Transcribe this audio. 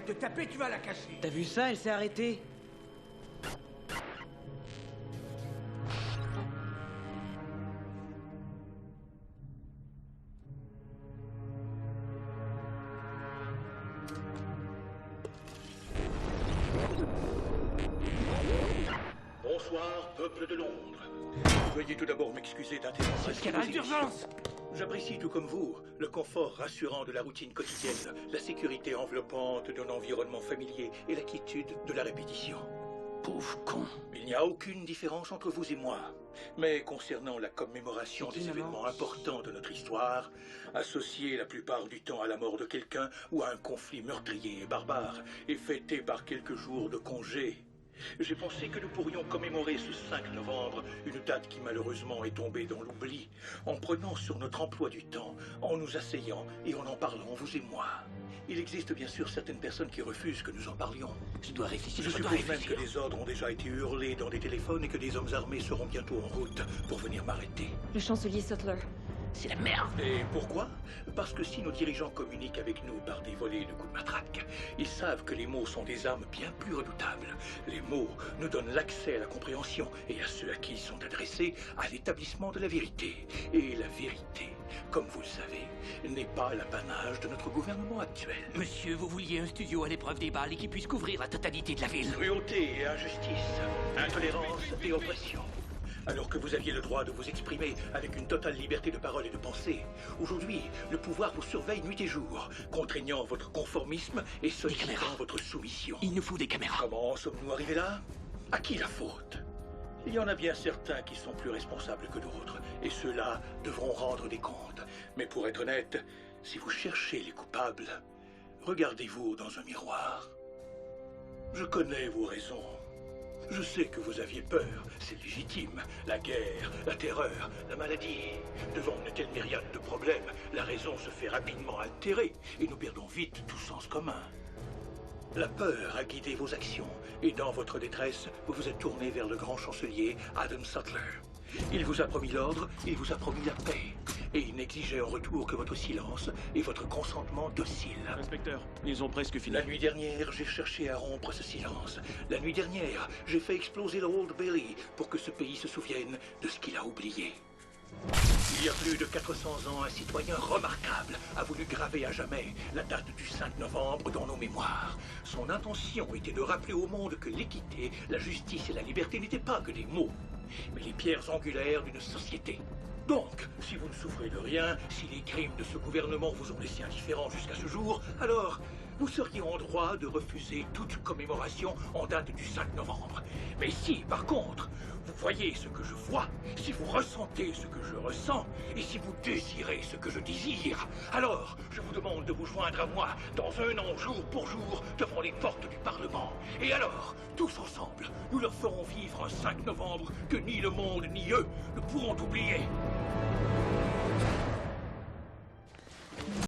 te taper, tu vas la cacher. T'as vu ça? Elle s'est arrêtée. Bonsoir, peuple de Londres. Veuillez tout d'abord m'excuser d'interrompre. Canal d'urgence. J'apprécie tout comme vous le confort rassurant de la routine quotidienne, la sécurité enveloppante d'un environnement familier et la quiétude de la répétition. Pauvre con. Il n'y a aucune différence entre vous et moi. Mais concernant la commémoration des événements importants de notre histoire, associés la plupart du temps à la mort de quelqu'un ou à un conflit meurtrier et barbare, et fêtés par quelques jours de congé, j'ai pensé que nous pourrions commémorer ce 5 novembre, une date qui malheureusement est tombée dans l'oubli, en prenant sur notre emploi du temps, en nous asseyant et en parlant, vous et moi. Il existe bien sûr certaines personnes qui refusent que nous en parlions. Je dois réfléchir, Je suppose même que des ordres ont déjà été hurlés dans des téléphones et que des hommes armés seront bientôt en route pour venir m'arrêter. Le chancelier Sutler. C'est la merde. Et pourquoi? Parce que si nos dirigeants communiquent avec nous par des volées de coups de matraque, ils savent que les mots sont des armes bien plus redoutables. Les mots nous donnent l'accès à la compréhension et à ceux à qui ils sont adressés à l'établissement de la vérité. Et la vérité, comme vous le savez, n'est pas l'apanage de notre gouvernement actuel. Monsieur, vous vouliez un studio à l'épreuve des balles et qui puisse couvrir la totalité de la ville. Cruauté et injustice, intolérance et oppression. Alors que vous aviez le droit de vous exprimer avec une totale liberté de parole et de pensée, aujourd'hui, le pouvoir vous surveille nuit et jour, contraignant votre conformisme et sollicitant votre soumission. Il nous faut des caméras. Comment en sommes-nous arrivés là? À qui la faute? Il y en a bien certains qui sont plus responsables que d'autres, et ceux-là devront rendre des comptes. Mais pour être honnête, si vous cherchez les coupables, regardez-vous dans un miroir. Je connais vos raisons. Je sais que vous aviez peur, c'est légitime. La guerre, la terreur, la maladie. Devant une telle myriade de problèmes, la raison se fait rapidement altérer et nous perdons vite tout sens commun. La peur a guidé vos actions et dans votre détresse, vous vous êtes tourné vers le grand chancelier Adam Sutler. Il vous a promis l'ordre, il vous a promis la paix. Et il n'exigeait en retour que votre silence et votre consentement docile. Inspecteur, ils ont presque fini. La nuit dernière, j'ai cherché à rompre ce silence. La nuit dernière, j'ai fait exploser le Old Bailey pour que ce pays se souvienne de ce qu'il a oublié. Il y a plus de 400 ans, un citoyen remarquable a voulu graver à jamais la date du 5 novembre dans nos mémoires. Son intention était de rappeler au monde que l'équité, la justice et la liberté n'étaient pas que des mots, mais les pierres angulaires d'une société. Donc, si vous ne souffrez de rien, si les crimes de ce gouvernement vous ont laissé indifférent jusqu'à ce jour, alors vous seriez en droit de refuser toute commémoration en date du 5 novembre. Mais si, par contre, vous voyez ce que je vois, si vous ressentez ce que je ressens, et si vous désirez ce que je désire, alors je vous demande de vous joindre à moi dans un an jour pour jour devant les portes du Parlement. Et alors, tous ensemble, nous leur ferons vivre un 5 novembre que ni le monde ni eux ne pourront oublier.